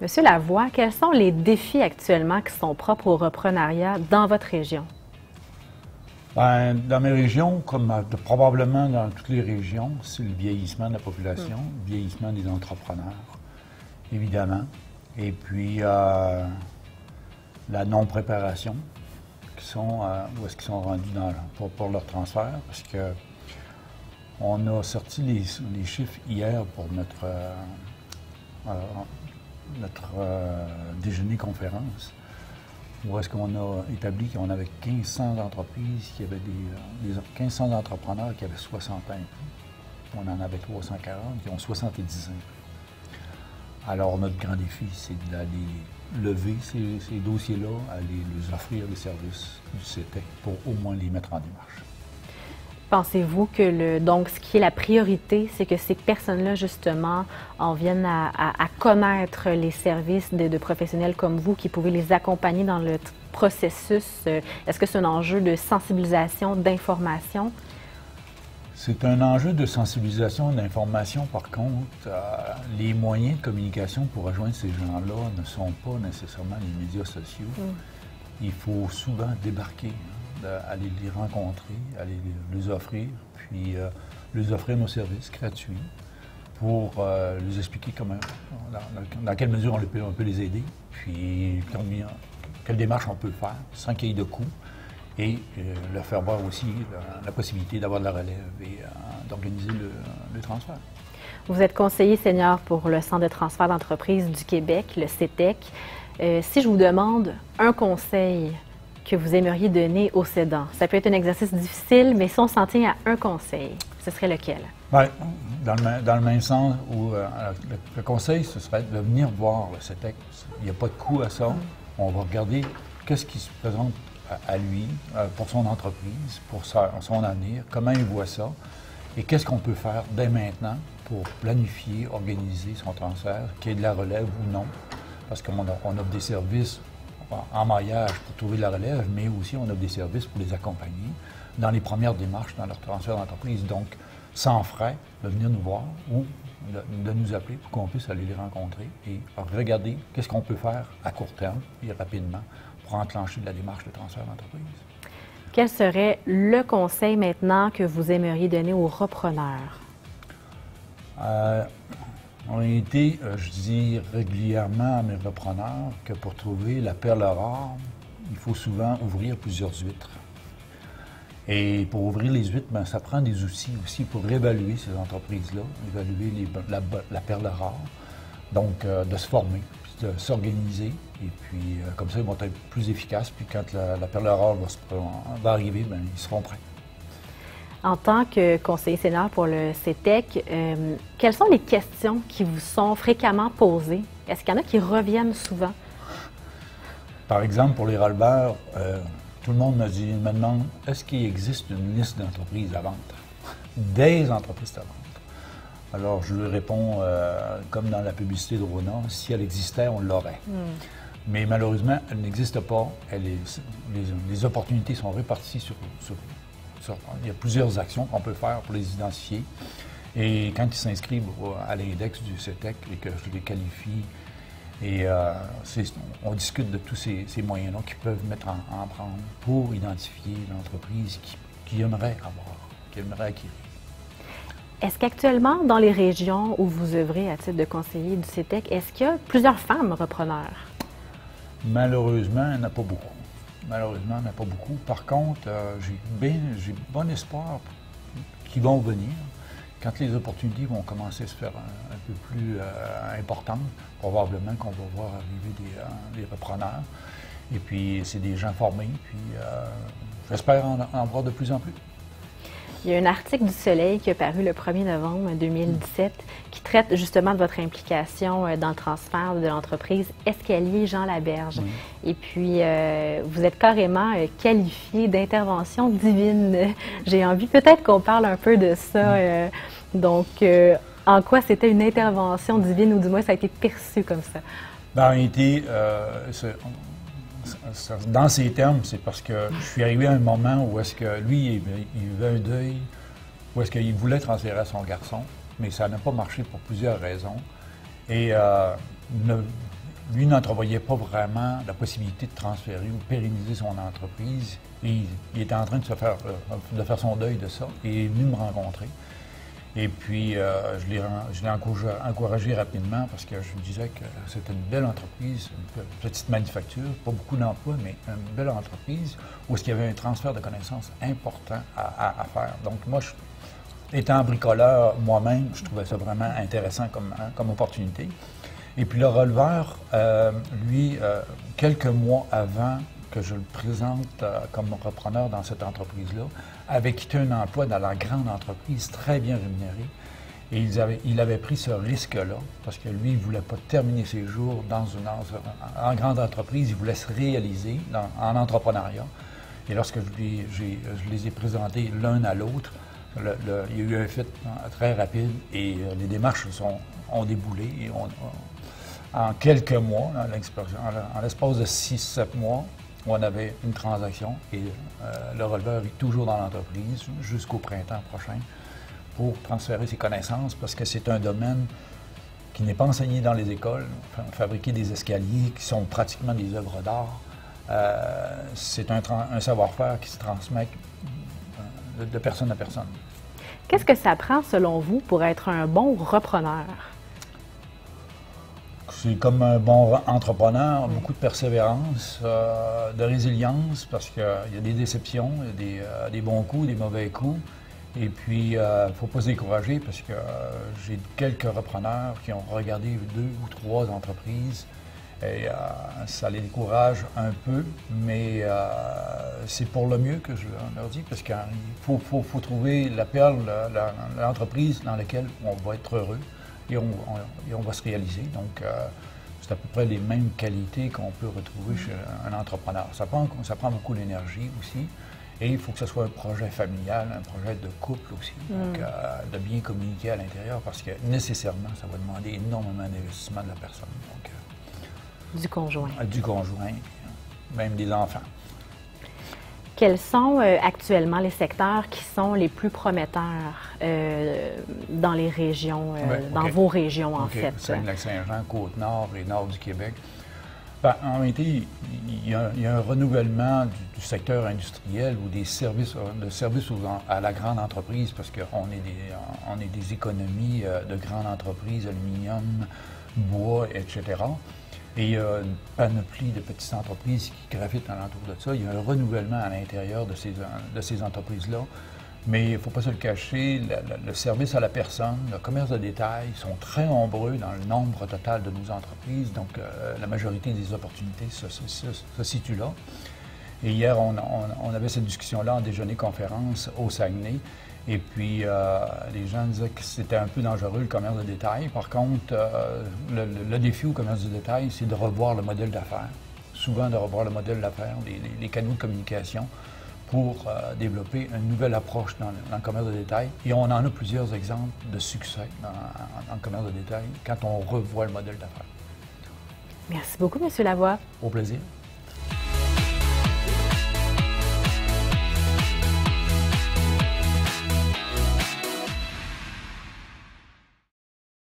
Monsieur Lavoie, quels sont les défis actuellement qui sont propres au reprenariat dans votre région? Bien, dans mes régions, comme probablement dans toutes les régions, c'est le vieillissement de la population, le vieillissement des entrepreneurs, évidemment, et puis la non-préparation, où est-ce qu'ils sont rendus pour leur transfert, parce que on a sorti les chiffres hier pour notre déjeuner-conférence, où est-ce qu'on a établi qu'on avait 1500 entreprises, qui avaient 1500 entrepreneurs qui avaient 60 ans et plus. On en avait 340 qui ont 70 ans. Alors, notre grand défi, c'est d'aller lever ces dossiers-là, aller leur offrir les services du CETEC pour au moins les mettre en démarche. Pensez-vous que donc ce qui est la priorité, c'est que ces personnes-là, justement, en viennent à connaître les services de professionnels comme vous qui pouvez les accompagner dans le processus? Est-ce que c'est un enjeu de sensibilisation, d'information? C'est un enjeu de sensibilisation et d'information. Par contre, les moyens de communication pour rejoindre ces gens-là ne sont pas nécessairement les médias sociaux. Il faut souvent débarquer, aller les rencontrer, aller les offrir, puis les offrir nos services gratuits pour les expliquer comment, dans quelle mesure on peut les aider, puis quelle démarche on peut faire sans qu'il y ait de coûts, et leur faire voir aussi la possibilité d'avoir de la relève et d'organiser le transfert. Vous êtes conseiller senior pour le Centre de transfert d'entreprise du Québec, le CETEC. Si je vous demande un conseil que vous aimeriez donner aux cédants, ça peut être un exercice difficile, mais si on s'en tient à un conseil, ce serait lequel? Bien, dans le même sens où le conseil, ce serait de venir voir le CETEC. Il n'y a pas de coût à ça. On va regarder qu'est-ce qui se présente à lui, pour son entreprise, pour son avenir, comment il voit ça, et qu'est-ce qu'on peut faire dès maintenant pour planifier, organiser son transfert, qu'il y ait de la relève ou non, parce qu'on offre des services en maillage pour trouver de la relève, mais aussi on offre des services pour les accompagner dans les premières démarches dans leur transfert d'entreprise. Donc, sans frais, de venir nous voir ou de nous appeler pour qu'on puisse aller les rencontrer et regarder qu'est-ce qu'on peut faire à court terme et rapidement pour enclencher de la démarche de transfert d'entreprise. Quel serait le conseil maintenant que vous aimeriez donner aux repreneurs? En réalité, je dis régulièrement à mes repreneurs que pour trouver la perle rare, il faut souvent ouvrir plusieurs huîtres. Et pour ouvrir les huîtres, bien, ça prend des outils aussi pour évaluer ces entreprises-là, évaluer la perle rare. Donc, de se former, puis de s'organiser. Et puis, comme ça, ils vont être plus efficaces. Puis, quand la perle rare va arriver, bien, ils seront prêts. En tant que conseiller senior pour le CETEC, quelles sont les questions qui vous sont fréquemment posées? Est-ce qu'il y en a qui reviennent souvent? Par exemple, pour les rollbars, tout le monde me demande, est-ce qu'il existe une liste d'entreprises à vendre? Des entreprises à vendre. Alors, je lui réponds, comme dans la publicité de Rona, si elle existait, on l'aurait. Mais malheureusement, elle n'existe pas. Les opportunités sont réparties il y a plusieurs actions qu'on peut faire pour les identifier. Et quand ils s'inscrivent à l'index du CETEC et que je les qualifie, et on discute de tous ces moyens-là qu'ils peuvent mettre en prendre pour identifier l'entreprise qu'ils aimeraient avoir, qu'ils aimeraient acquérir. Est-ce qu'actuellement, dans les régions où vous œuvrez à titre de conseiller du CETEC, est-ce qu'il y a plusieurs femmes repreneurs? Malheureusement, il n'y en a pas beaucoup. Malheureusement, il n'y en a pas beaucoup. Par contre, j'ai bon espoir qu'ils vont venir. Quand les opportunités vont commencer à se faire un peu plus importantes, probablement qu'on va voir arriver des repreneurs. Et puis, c'est des gens formés. Puis, j'espère en voir de plus en plus. Il y a un article du Soleil qui est paru le 1er novembre 2017 qui traite justement de votre implication dans le transfert de l'entreprise Escalier Jean Laberge. Et puis, vous êtes carrément qualifié d'intervention divine. J'ai envie peut-être qu'on parle un peu de ça. Donc, en quoi c'était une intervention divine, ou du moins ça a été perçu comme ça? En réalité, dans ces termes, c'est parce que je suis arrivé à un moment où est-ce que lui, il vivait un deuil, où est-ce qu'il voulait transférer son garçon, mais ça n'a pas marché pour plusieurs raisons. Et lui n'entrevoyait pas vraiment la possibilité de transférer ou pérenniser son entreprise. Et il était en train de faire son deuil de ça. Et il est venu me rencontrer. Et puis, je l'ai encouragé rapidement parce que je me disais que c'était une belle entreprise, une petite manufacture, pas beaucoup d'emplois, mais une belle entreprise où il y avait un transfert de connaissances important à faire. Donc, moi, étant bricoleur moi-même, je trouvais ça vraiment intéressant comme opportunité. Et puis, le releveur, lui, quelques mois avant que je le présente comme repreneur dans cette entreprise-là, avait quitté un emploi dans la grande entreprise, très bien rémunéré. Et il avait pris ce risque-là, parce que lui, il ne voulait pas terminer ses jours en grande entreprise, il voulait se réaliser en entrepreneuriat. Et lorsque je les ai présentés l'un à l'autre, il y a eu un fit très rapide et les démarches ont déboulé. Et en quelques mois, en l'espace de 6-7 mois, on avait une transaction et le releveur est toujours dans l'entreprise jusqu'au printemps prochain pour transférer ses connaissances parce que c'est un domaine qui n'est pas enseigné dans les écoles. Fabriquer des escaliers qui sont pratiquement des œuvres d'art, c'est un savoir-faire qui se transmet de personne à personne. Qu'est-ce que ça prend, selon vous, pour être un bon repreneur? C'est comme un bon entrepreneur, beaucoup de persévérance, de résilience, parce qu'il y a des déceptions, il y a des bons coups, des mauvais coups. Et puis, il ne faut pas se décourager, parce que j'ai quelques repreneurs qui ont regardé 2 ou 3 entreprises, et ça les décourage un peu, mais c'est pour le mieux que je leur dis, parce qu'il faut trouver la perle, l'entreprise dans laquelle on va être heureux. Et on va se réaliser. Donc, c'est à peu près les mêmes qualités qu'on peut retrouver chez un entrepreneur. Ça prend beaucoup d'énergie aussi. Et il faut que ce soit un projet familial, un projet de couple aussi. Donc, de bien communiquer à l'intérieur parce que nécessairement, ça va demander énormément d'investissement de la personne. Donc, du conjoint. Du conjoint, même des enfants. Quels sont actuellement les secteurs qui sont les plus prometteurs dans les régions, dans vos régions en fait? Saguenay-Lac-Saint-Jean, Côte-Nord et Nord du Québec. Ben, en réalité, il y a un renouvellement du secteur industriel ou des services, à la grande entreprise parce qu'on est des économies de grandes entreprises, aluminium, bois, etc. Et il y a une panoplie de petites entreprises qui gravitent alentour de ça. Il y a un renouvellement à l'intérieur de ces entreprises-là. Mais il ne faut pas se le cacher, le service à la personne, le commerce de détail sont très nombreux dans le nombre total de nos entreprises. Donc, la majorité des opportunités se situent là. Et hier, on avait cette discussion-là en déjeuner-conférence au Saguenay. Et puis, les gens disaient que c'était un peu dangereux, le commerce de détail. Par contre, le défi au commerce de détail, c'est de revoir le modèle d'affaires. Souvent, de revoir le modèle d'affaires, les canaux de communication pour développer une nouvelle approche dans le commerce de détail. Et on en a plusieurs exemples de succès dans le commerce de détail quand on revoit le modèle d'affaires. Merci beaucoup, M. Lavoie. Au plaisir.